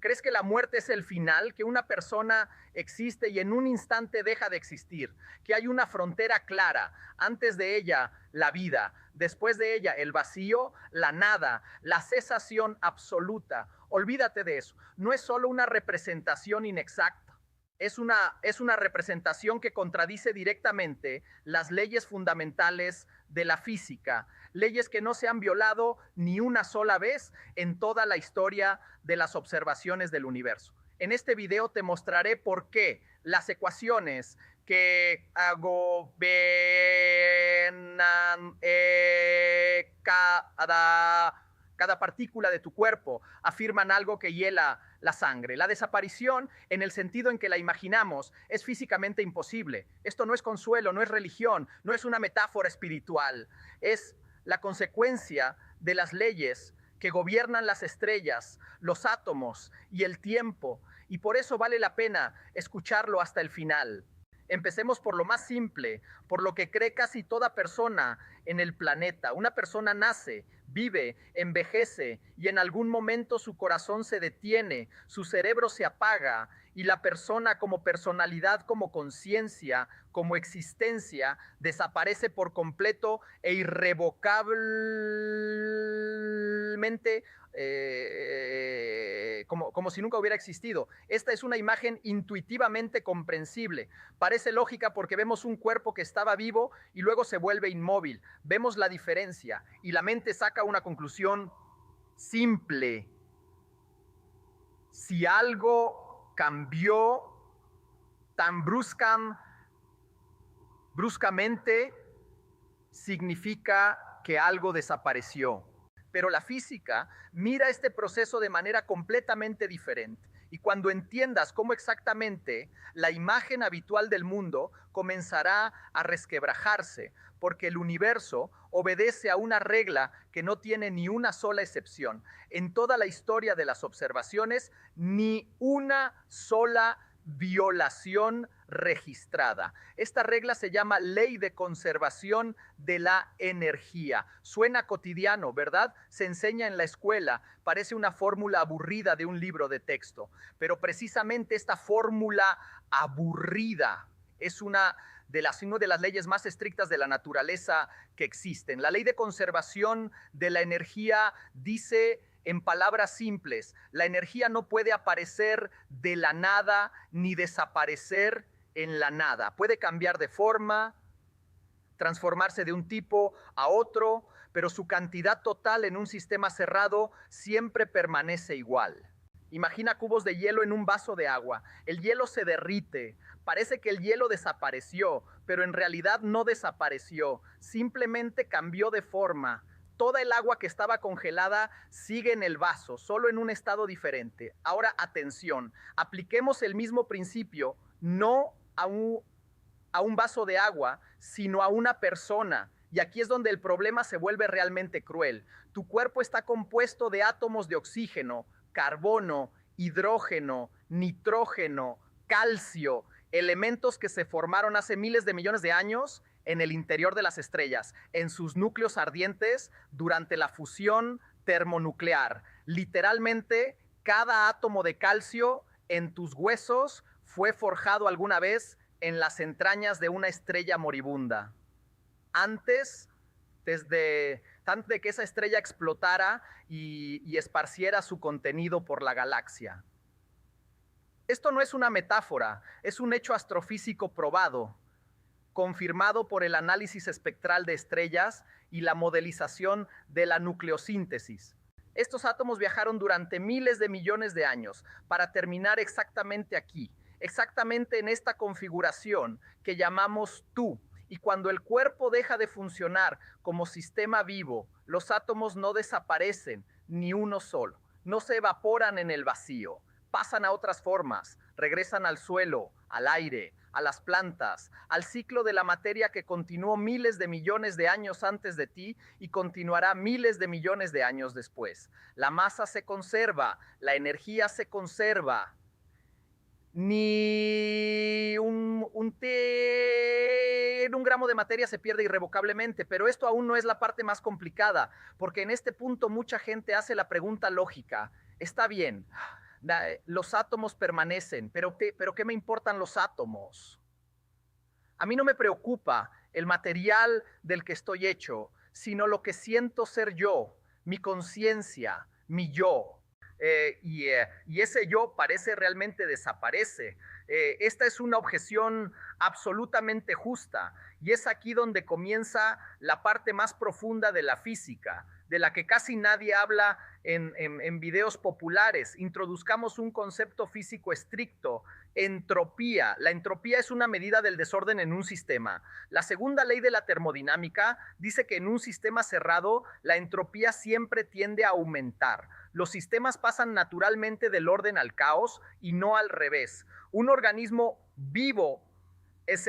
¿Crees que la muerte es el final? ¿Que una persona existe y en un instante deja de existir? ¿Que hay una frontera clara? Antes de ella, la vida. Después de ella, el vacío, la nada, la cesación absoluta. Olvídate de eso. No es solo una representación inexacta. Es una representación que contradice directamente las leyes fundamentales de la física, leyes que no se han violado ni una sola vez en toda la historia de las observaciones del universo. En este video te mostraré por qué las ecuaciones que gobiernan cada partícula de tu cuerpo afirman algo que hiela la sangre. La desaparición, en el sentido en que la imaginamos, es físicamente imposible. Esto no es consuelo, no es religión, no es una metáfora espiritual. Es la consecuencia de las leyes que gobiernan las estrellas, los átomos y el tiempo. Y por eso vale la pena escucharlo hasta el final. Empecemos por lo más simple, por lo que cree casi toda persona en el planeta. Una persona nace, vive, envejece y en algún momento su corazón se detiene, su cerebro se apaga y la persona como personalidad, como conciencia, como existencia, desaparece por completo e irrevocablemente como si nunca hubiera existido. Esta es una imagen intuitivamente comprensible. Parece lógica porque vemos un cuerpo que estaba vivo y luego se vuelve inmóvil. Vemos la diferencia y la mente saca una conclusión simple. Si algo cambió tan bruscamente, significa que algo desapareció. Pero la física mira este proceso de manera completamente diferente. Y cuando entiendas cómo exactamente la imagen habitual del mundo comenzará a resquebrajarse, porque el universo obedece a una regla que no tiene ni una sola excepción. En toda la historia de las observaciones, ni una sola violación registrada. Esta regla se llama ley de conservación de la energía. Suena cotidiano, ¿verdad? Se enseña en la escuela, parece una fórmula aburrida de un libro de texto, pero precisamente esta fórmula aburrida es una de las leyes más estrictas de la naturaleza que existen. La ley de conservación de la energía dice en palabras simples, la energía no puede aparecer de la nada ni desaparecer en la nada. Puede cambiar de forma, transformarse de un tipo a otro, pero su cantidad total en un sistema cerrado siempre permanece igual. Imagina cubos de hielo en un vaso de agua. El hielo se derrite. Parece que el hielo desapareció, pero en realidad no desapareció. Simplemente cambió de forma. Toda el agua que estaba congelada sigue en el vaso, solo en un estado diferente. Ahora, atención, apliquemos el mismo principio, no a un vaso de agua, sino a una persona. Y aquí es donde el problema se vuelve realmente cruel. Tu cuerpo está compuesto de átomos de oxígeno, carbono, hidrógeno, nitrógeno, calcio, elementos que se formaron hace miles de millones de años en el interior de las estrellas, en sus núcleos ardientes durante la fusión termonuclear. Literalmente, cada átomo de calcio en tus huesos fue forjado alguna vez en las entrañas de una estrella moribunda. Antes, antes de que esa estrella explotara y esparciera su contenido por la galaxia. Esto no es una metáfora, es un hecho astrofísico probado, confirmado por el análisis espectral de estrellas y la modelización de la nucleosíntesis. Estos átomos viajaron durante miles de millones de años para terminar exactamente aquí, exactamente en esta configuración que llamamos tú. Y cuando el cuerpo deja de funcionar como sistema vivo, los átomos no desaparecen, ni uno solo. No se evaporan en el vacío, pasan a otras formas, regresan al suelo, al aire, a las plantas, al ciclo de la materia que continuó miles de millones de años antes de ti y continuará miles de millones de años después. La masa se conserva, la energía se conserva, ni un gramo de materia se pierde irrevocablemente, pero esto aún no es la parte más complicada, porque en este punto mucha gente hace la pregunta lógica, está bien, Los átomos permanecen, pero ¿qué me importan los átomos? A mí no me preocupa el material del que estoy hecho, sino lo que siento ser yo, mi conciencia, mi yo. Y ese yo parece realmente desaparece. Esta es una objeción absolutamente justa y es aquí donde comienza la parte más profunda de la física, de la que casi nadie habla en videos populares. Introduzcamos un concepto físico estricto: entropía. La entropía es una medida del desorden en un sistema. La segunda ley de la termodinámica dice que en un sistema cerrado la entropía siempre tiende a aumentar. Los sistemas pasan naturalmente del orden al caos y no al revés. Un organismo vivo es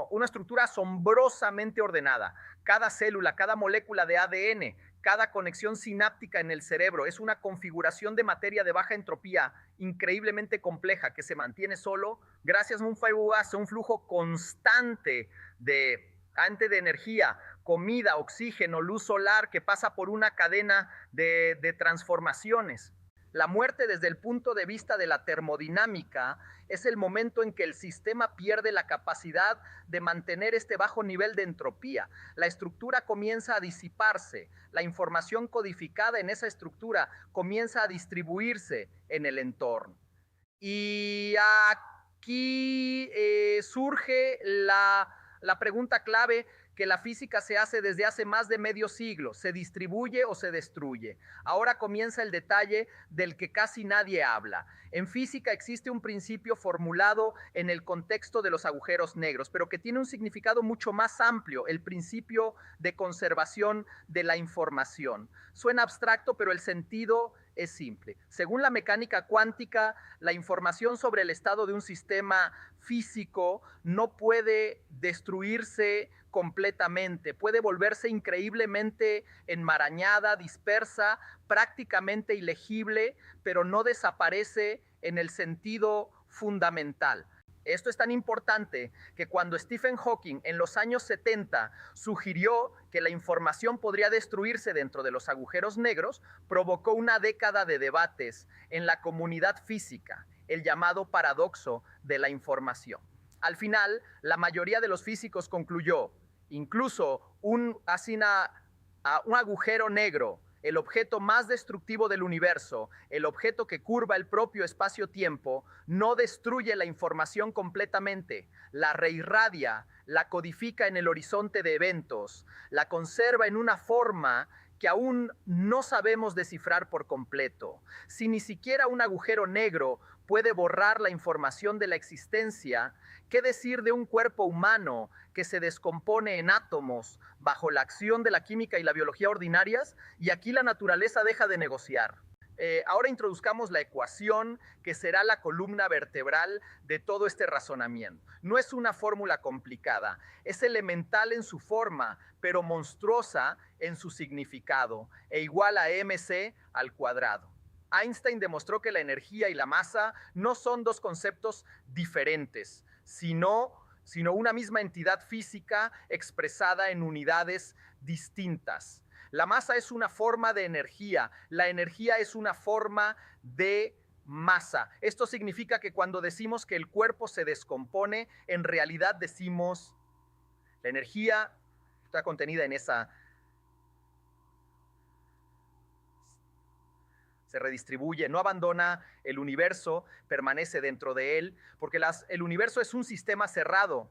una estructura asombrosamente ordenada. Cada célula, cada molécula de ADN, cada conexión sináptica en el cerebro es una configuración de materia de baja entropía increíblemente compleja que se mantiene solo gracias a un flujo constante de energía, comida, oxígeno, luz solar que pasa por una cadena de transformaciones. La muerte desde el punto de vista de la termodinámica es el momento en que el sistema pierde la capacidad de mantener este bajo nivel de entropía. La estructura comienza a disiparse, la información codificada en esa estructura comienza a distribuirse en el entorno. Y aquí surge la pregunta clave que la física se hace desde hace más de medio siglo: ¿se distribuye o se destruye? Ahora comienza el detalle del que casi nadie habla. En física existe un principio formulado en el contexto de los agujeros negros, pero que tiene un significado mucho más amplio: el principio de conservación de la información. Suena abstracto, pero el sentido es simple. Según la mecánica cuántica, la información sobre el estado de un sistema físico no puede destruirse completamente, puede volverse increíblemente enmarañada, dispersa, prácticamente ilegible, pero no desaparece en el sentido fundamental. Esto es tan importante que cuando Stephen Hawking en los años 70 sugirió que la información podría destruirse dentro de los agujeros negros, provocó una década de debates en la comunidad física, el llamado paradoxo de la información. Al final, la mayoría de los físicos concluyó: incluso un agujero negro, el objeto más destructivo del universo, el objeto que curva el propio espacio-tiempo, no destruye la información completamente, la reirradia, la codifica en el horizonte de eventos, la conserva en una forma que aún no sabemos descifrar por completo. Si ni siquiera un agujero negro puede borrar la información de la existencia, ¿qué decir de un cuerpo humano que se descompone en átomos bajo la acción de la química y la biología ordinarias? Y aquí la naturaleza deja de negociar. Ahora introduzcamos la ecuación que será la columna vertebral de todo este razonamiento. No es una fórmula complicada, es elemental en su forma, pero monstruosa en su significado, e igual a mc al cuadrado. Einstein demostró que la energía y la masa no son dos conceptos diferentes, sino una misma entidad física expresada en unidades distintas. La masa es una forma de energía, la energía es una forma de masa. Esto significa que cuando decimos que el cuerpo se descompone, en realidad decimos la energía está contenida en esa, se redistribuye, no abandona el universo, permanece dentro de él, porque el universo es un sistema cerrado.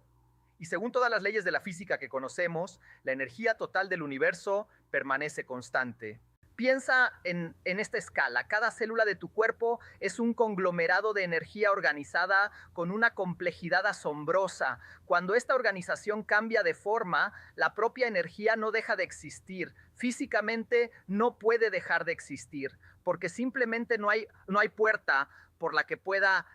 Y según todas las leyes de la física que conocemos, la energía total del universo permanece constante. Piensa en esta escala. Cada célula de tu cuerpo es un conglomerado de energía organizada con una complejidad asombrosa. Cuando esta organización cambia de forma, la propia energía no deja de existir. Físicamente no puede dejar de existir, porque simplemente no hay puerta por la que pueda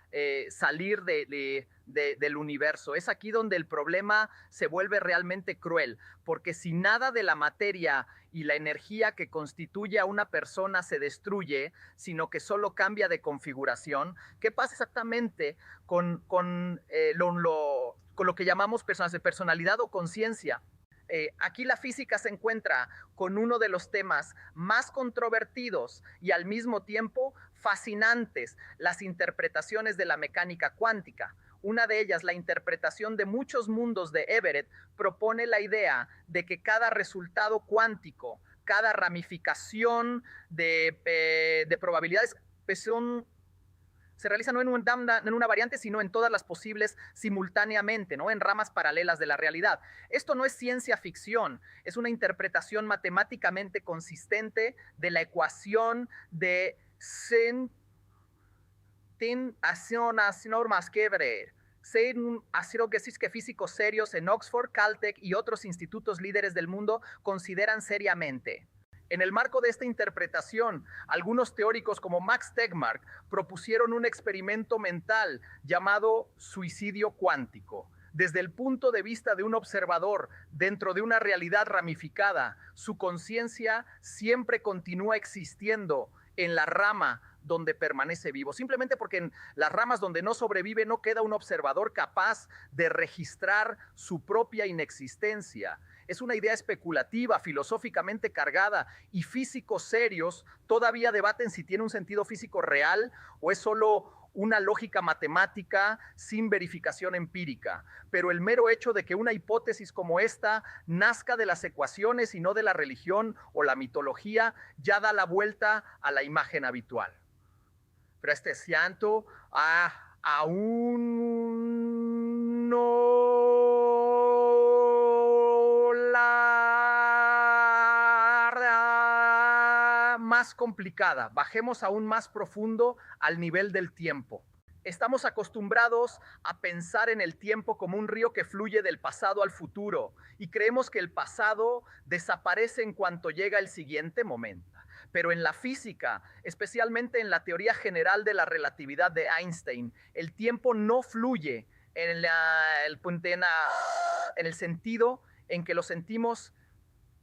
salir del universo. Es aquí donde el problema se vuelve realmente cruel, porque si nada de la materia y la energía que constituye a una persona se destruye, sino que solo cambia de configuración, ¿qué pasa exactamente con lo que llamamos personalidad o conciencia? Aquí la física se encuentra con uno de los temas más controvertidos y al mismo tiempo fascinantes, las interpretaciones de la mecánica cuántica. Una de ellas, la interpretación de muchos mundos de Everett, propone la idea de que cada resultado cuántico, cada ramificación de probabilidades, pues se realiza no en una variante, sino en todas las posibles simultáneamente, ¿no? En ramas paralelas de la realidad. Esto no es ciencia ficción, es una interpretación matemáticamente consistente de la ecuación de las normas que ver. Que físicos serios en Oxford, Caltech y otros institutos líderes del mundo consideran seriamente. En el marco de esta interpretación, algunos teóricos como Max Tegmark propusieron un experimento mental llamado suicidio cuántico. Desde el punto de vista de un observador dentro de una realidad ramificada, su conciencia siempre continúa existiendo en la rama donde permanece vivo, simplemente porque en las ramas donde no sobrevive no queda un observador capaz de registrar su propia inexistencia. Es una idea especulativa, filosóficamente cargada, y físicos serios todavía debaten si tiene un sentido físico real o es solo una lógica matemática sin verificación empírica. Pero el mero hecho de que una hipótesis como esta nazca de las ecuaciones y no de la religión o la mitología ya da la vuelta a la imagen habitual. Pero este santo aún no la más complicada. Bajemos aún más profundo al nivel del tiempo. Estamos acostumbrados a pensar en el tiempo como un río que fluye del pasado al futuro y creemos que el pasado desaparece en cuanto llega el siguiente momento. Pero en la física, especialmente en la teoría general de la relatividad de Einstein, el tiempo no fluye en el sentido en que lo sentimos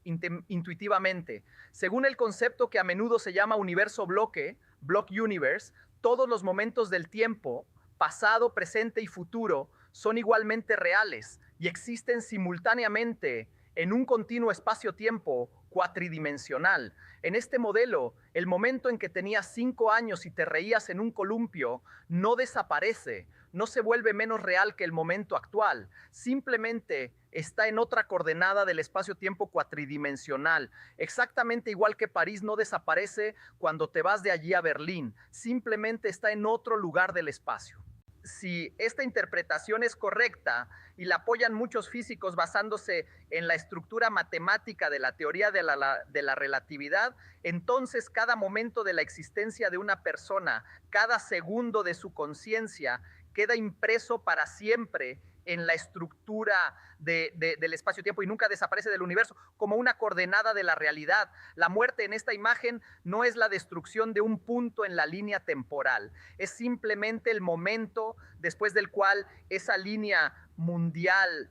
intuitivamente. Según el concepto que a menudo se llama universo bloque, block universe, todos los momentos del tiempo, pasado, presente y futuro, son igualmente reales y existen simultáneamente en un continuo espacio-tiempo cuatridimensional. En este modelo, el momento en que tenías 5 años y te reías en un columpio no desaparece, no se vuelve menos real que el momento actual, simplemente está en otra coordenada del espacio-tiempo cuatridimensional, exactamente igual que París no desaparece cuando te vas de allí a Berlín, simplemente está en otro lugar del espacio. Si esta interpretación es correcta y la apoyan muchos físicos basándose en la estructura matemática de la teoría de la relatividad, entonces cada momento de la existencia de una persona, cada segundo de su conciencia, queda impreso para siempre en la estructura del espacio-tiempo y nunca desaparece del universo como una coordenada de la realidad. La muerte en esta imagen no es la destrucción de un punto en la línea temporal, es simplemente el momento después del cual esa línea mundial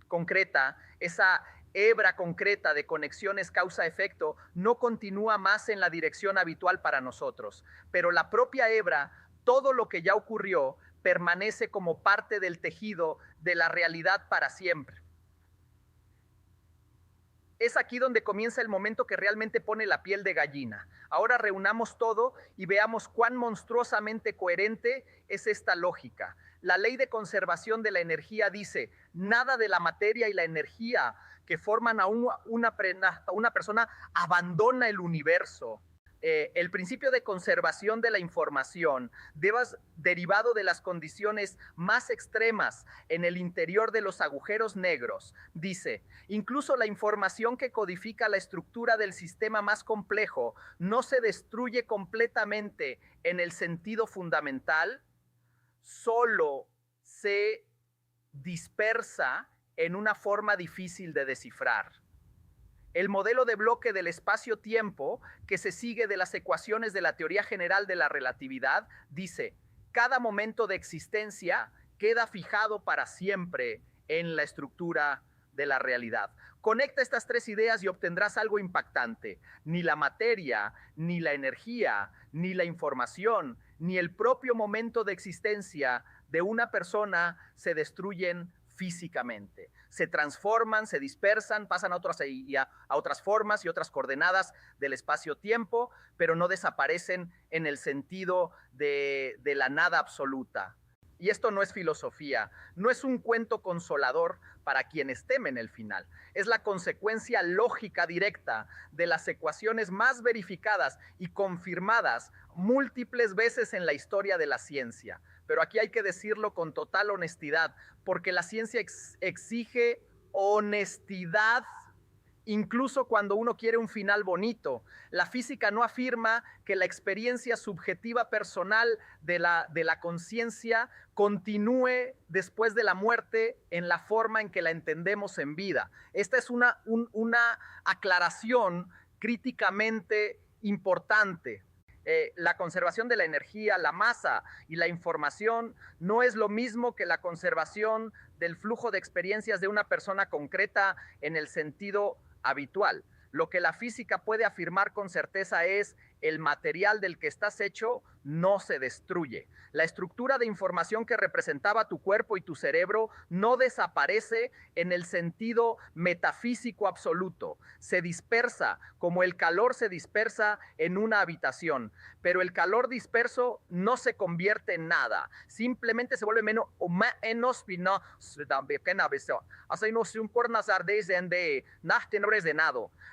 concreta, esa hebra concreta de conexiones causa-efecto, no continúa más en la dirección habitual para nosotros. Pero la propia hebra, todo lo que ya ocurrió, permanece como parte del tejido de la realidad para siempre. Es aquí donde comienza el momento que realmente pone la piel de gallina. Ahora reunamos todo y veamos cuán monstruosamente coherente es esta lógica. La ley de conservación de la energía dice, nada de la materia y la energía que forman a una persona abandona el universo. El principio de conservación de la información, derivado de las condiciones más extremas en el interior de los agujeros negros, dice, incluso la información que codifica la estructura del sistema más complejo no se destruye completamente en el sentido fundamental, solo se dispersa en una forma difícil de descifrar. El modelo de bloque del espacio-tiempo, que se sigue de las ecuaciones de la teoría general de la relatividad, dice, cada momento de existencia queda fijado para siempre en la estructura de la realidad. Conecta estas tres ideas y obtendrás algo impactante. Ni la materia, ni la energía, ni la información, ni el propio momento de existencia de una persona se destruyen físicamente. Se transforman, se dispersan, pasan a otras formas y otras coordenadas del espacio-tiempo, pero no desaparecen en el sentido de la nada absoluta. Y esto no es filosofía, no es un cuento consolador para quienes temen el final. Es la consecuencia lógica directa de las ecuaciones más verificadas y confirmadas múltiples veces en la historia de la ciencia. Pero aquí hay que decirlo con total honestidad, porque la ciencia exige honestidad incluso cuando uno quiere un final bonito. La física no afirma que la experiencia subjetiva personal de la conciencia continúe después de la muerte en la forma en que la entendemos en vida. Esta es una aclaración críticamente importante. La conservación de la energía, la masa y la información no es lo mismo que la conservación del flujo de experiencias de una persona concreta en el sentido habitual. Lo que la física puede afirmar con certeza es el material del que estás hecho no se destruye. La estructura de información que representaba tu cuerpo y tu cerebro no desaparece en el sentido metafísico absoluto. Se dispersa como el calor se dispersa en una habitación, pero el calor disperso no se convierte en nada. Simplemente se vuelve menos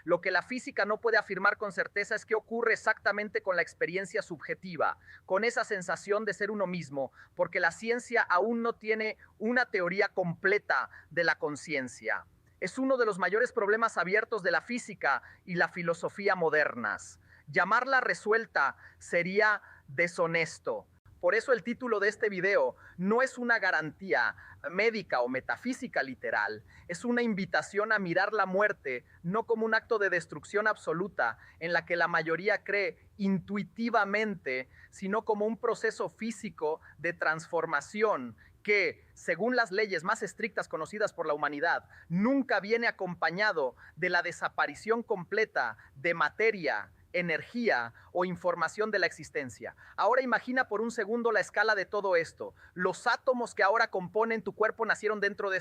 Lo que la física no puede afirmar con certeza es qué ocurre exactamente con la experiencia subjetiva, con esa sensación de ser uno mismo, porque la ciencia aún no tiene una teoría completa de la conciencia. Es uno de los mayores problemas abiertos de la física y la filosofía modernas. Llamarla resuelta sería deshonesto. Por eso el título de este video no es una garantía médica o metafísica literal, es una invitación a mirar la muerte no como un acto de destrucción absoluta en la que la mayoría cree intuitivamente, sino como un proceso físico de transformación que, según las leyes más estrictas conocidas por la humanidad, nunca viene acompañado de la desaparición completa de materia, energía o información de la existencia. Ahora imagina por un segundo la escala de todo esto. Los átomos que ahora componen tu cuerpo nacieron dentro de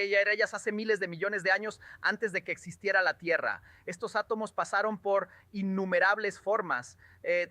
estrellas hace miles de millones de años antes de que existiera la Tierra. Estos átomos pasaron por innumerables formas.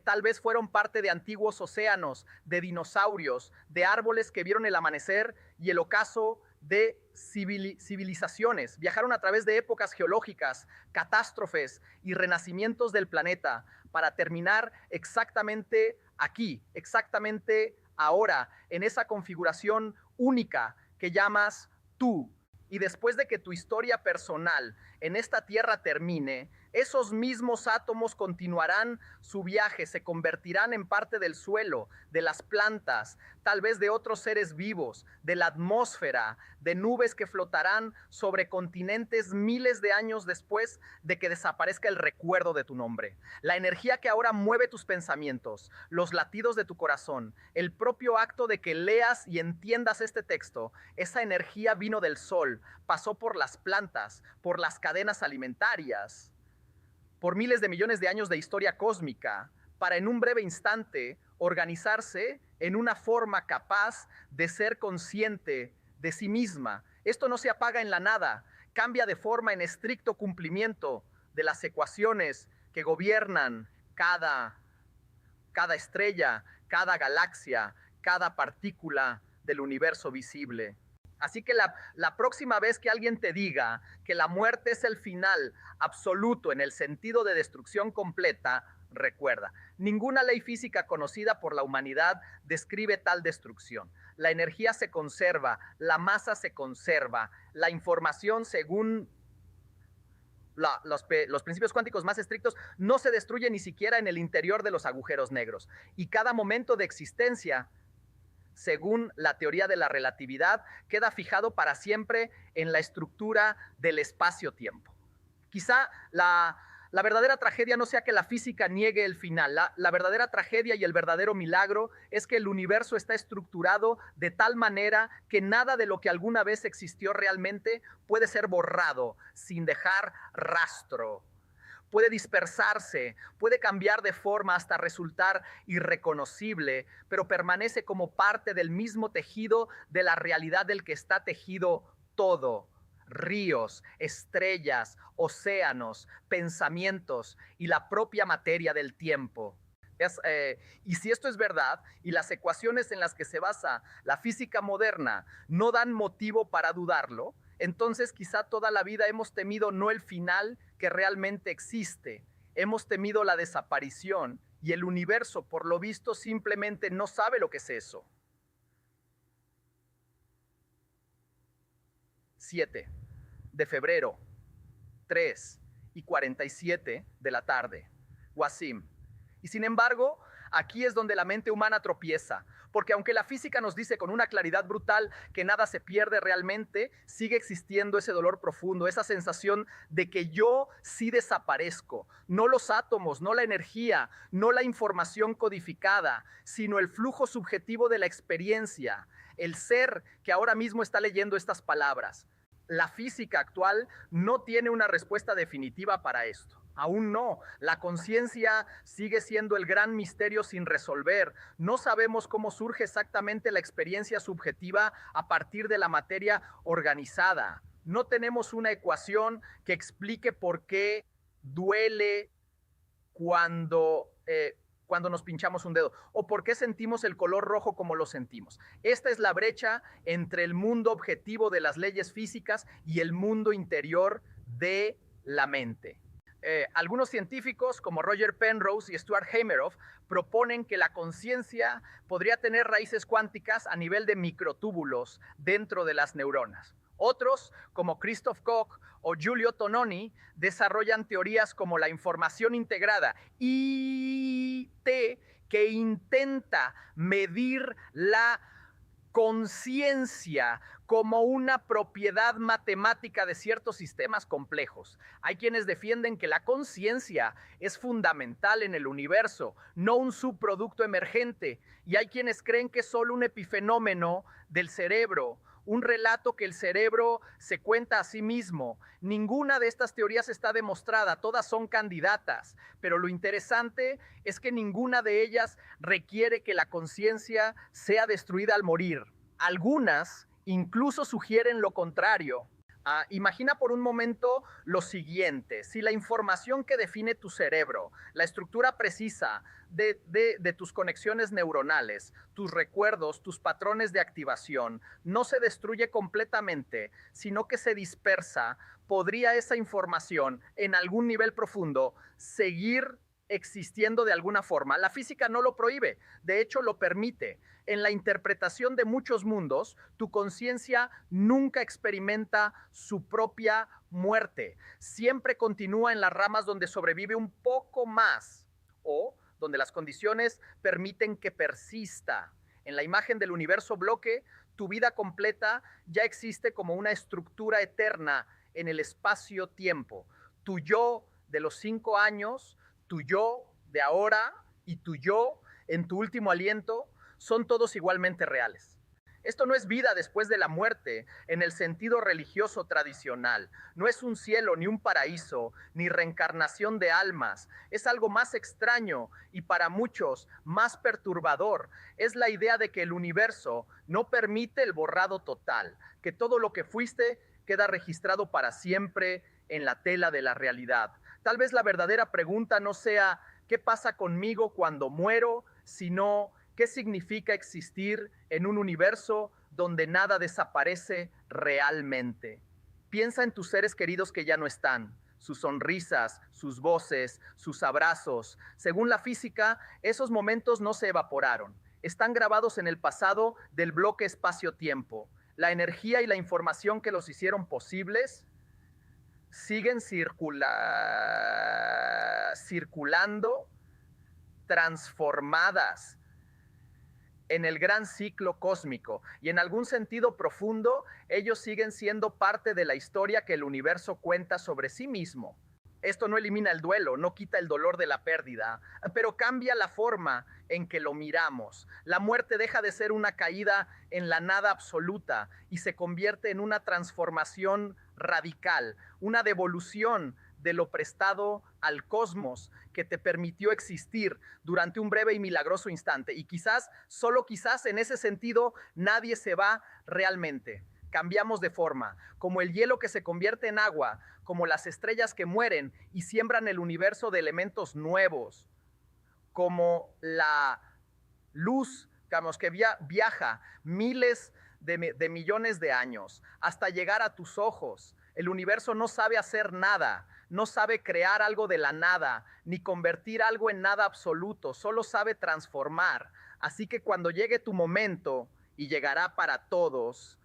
Tal vez fueron parte de antiguos océanos, de dinosaurios, de árboles que vieron el amanecer y el ocaso de civilizaciones. Viajaron a través de épocas geológicas, catástrofes y renacimientos del planeta para terminar exactamente aquí, exactamente ahora, en esa configuración única que llamas tú. Y después de que tu historia personal en esta tierra termine, esos mismos átomos continuarán su viaje, se convertirán en parte del suelo, de las plantas, tal vez de otros seres vivos, de la atmósfera, de nubes que flotarán sobre continentes miles de años después de que desaparezca el recuerdo de tu nombre. La energía que ahora mueve tus pensamientos, los latidos de tu corazón, el propio acto de que leas y entiendas este texto, esa energía vino del sol, pasó por las plantas, por las cadenas alimentarias, por miles de millones de años de historia cósmica, para en un breve instante organizarse en una forma capaz de ser consciente de sí misma. Esto no se apaga en la nada, cambia de forma en estricto cumplimiento de las ecuaciones que gobiernan cada estrella, cada galaxia, cada partícula del universo visible. Así que la próxima vez que alguien te diga que la muerte es el final absoluto en el sentido de destrucción completa, recuerda, ninguna ley física conocida por la humanidad describe tal destrucción. La energía se conserva, la masa se conserva, la información según los principios cuánticos más estrictos no se destruye ni siquiera en el interior de los agujeros negros. Y cada momento de existencia, según la teoría de la relatividad, queda fijado para siempre en la estructura del espacio-tiempo. Quizá la verdadera tragedia no sea que la física niegue el final. La verdadera tragedia y el verdadero milagro es que el universo está estructurado de tal manera que nada de lo que alguna vez existió realmente puede ser borrado sin dejar rastro. puede dispersarse, puede cambiar de forma hasta resultar irreconocible, pero permanece como parte del mismo tejido de la realidad del que está tejido todo. Ríos, estrellas, océanos, pensamientos y la propia materia del tiempo. Y si esto es verdad y las ecuaciones en las que se basa la física moderna no dan motivo para dudarlo, entonces quizá toda la vida hemos temido no el final que realmente existe, hemos temido la desaparición y el universo por lo visto simplemente no sabe lo que es eso. 7 de febrero, 3:47 de la tarde. Wasim. Y sin embargo, aquí es donde la mente humana tropieza, porque aunque la física nos dice con una claridad brutal que nada se pierde realmente, sigue existiendo ese dolor profundo, esa sensación de que yo sí desaparezco, no los átomos, no la energía, no la información codificada, sino el flujo subjetivo de la experiencia, el ser que ahora mismo está leyendo estas palabras. La física actual no tiene una respuesta definitiva para esto. Aún no. La conciencia sigue siendo el gran misterio sin resolver. No sabemos cómo surge exactamente la experiencia subjetiva a partir de la materia organizada. No tenemos una ecuación que explique por qué duele cuando nos pinchamos un dedo o por qué sentimos el color rojo como lo sentimos. Esta es la brecha entre el mundo objetivo de las leyes físicas y el mundo interior de la mente. Algunos científicos como Roger Penrose y Stuart Hameroff proponen que la conciencia podría tener raíces cuánticas a nivel de microtúbulos dentro de las neuronas. Otros, como Christoph Koch o Giulio Tononi, desarrollan teorías como la información integrada, IT, que intenta medir la conciencia como una propiedad matemática de ciertos sistemas complejos. Hay quienes defienden que la conciencia es fundamental en el universo, no un subproducto emergente, y hay quienes creen que es solo un epifenómeno del cerebro, un relato que el cerebro se cuenta a sí mismo. Ninguna de estas teorías está demostrada, todas son candidatas, pero lo interesante es que ninguna de ellas requiere que la conciencia sea destruida al morir. Algunas incluso sugieren lo contrario. Imagina por un momento lo siguiente: si la información que define tu cerebro, la estructura precisa de tus conexiones neuronales, tus recuerdos, tus patrones de activación, no se destruye completamente, sino que se dispersa, ¿podría esa información en algún nivel profundo seguir existiendo de alguna forma? La física no lo prohíbe, de hecho lo permite. En la interpretación de muchos mundos, tu conciencia nunca experimenta su propia muerte. Siempre continúa en las ramas donde sobrevive un poco más o donde las condiciones permiten que persista. En la imagen del universo bloque, tu vida completa ya existe como una estructura eterna en el espacio-tiempo. Tu yo de los 5 años, tu yo de ahora y tu yo en tu último aliento son todos igualmente reales. Esto no es vida después de la muerte en el sentido religioso tradicional. No es un cielo, ni un paraíso, ni reencarnación de almas. Es algo más extraño y para muchos más perturbador. Es la idea de que el universo no permite el borrado total, que todo lo que fuiste queda registrado para siempre en la tela de la realidad. Tal vez la verdadera pregunta no sea ¿qué pasa conmigo cuando muero?, sino ¿qué significa existir en un universo donde nada desaparece realmente? Piensa en tus seres queridos que ya no están, sus sonrisas, sus voces, sus abrazos. Según la física, esos momentos no se evaporaron. Están grabados en el pasado del bloque espacio-tiempo. La energía y la información que los hicieron posibles siguen circulando, transformadas en el gran ciclo cósmico, y en algún sentido profundo ellos siguen siendo parte de la historia que el universo cuenta sobre sí mismo. Esto no elimina el duelo, no quita el dolor de la pérdida, pero cambia la forma en que lo miramos. La muerte deja de ser una caída en la nada absoluta y se convierte en una transformación radical, una devolución de lo prestado al cosmos que te permitió existir durante un breve y milagroso instante. Y quizás, solo quizás en ese sentido, nadie se va realmente. Cambiamos de forma, como el hielo que se convierte en agua, como las estrellas que mueren y siembran el universo de elementos nuevos, como la luz, digamos, que viaja miles de millones de años hasta llegar a tus ojos. El universo no sabe hacer nada, no sabe crear algo de la nada, ni convertir algo en nada absoluto, solo sabe transformar. Así que cuando llegue tu momento, y llegará para todos,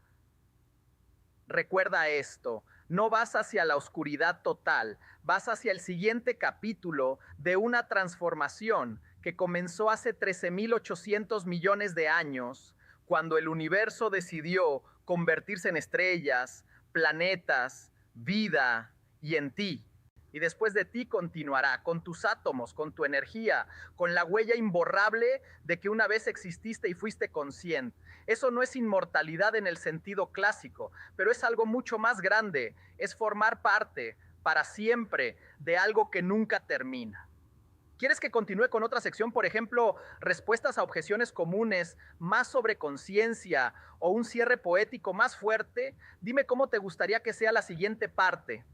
recuerda esto, no vas hacia la oscuridad total, vas hacia el siguiente capítulo de una transformación que comenzó hace 13.800 millones de años, cuando el universo decidió convertirse en estrellas, planetas, vida y en ti. Y después de ti continuará con tus átomos, con tu energía, con la huella imborrable de que una vez exististe y fuiste consciente. Eso no es inmortalidad en el sentido clásico, pero es algo mucho más grande. Es formar parte para siempre de algo que nunca termina. ¿Quieres que continúe con otra sección? Por ejemplo, respuestas a objeciones comunes, más sobre conciencia o un cierre poético más fuerte. Dime cómo te gustaría que sea la siguiente parte.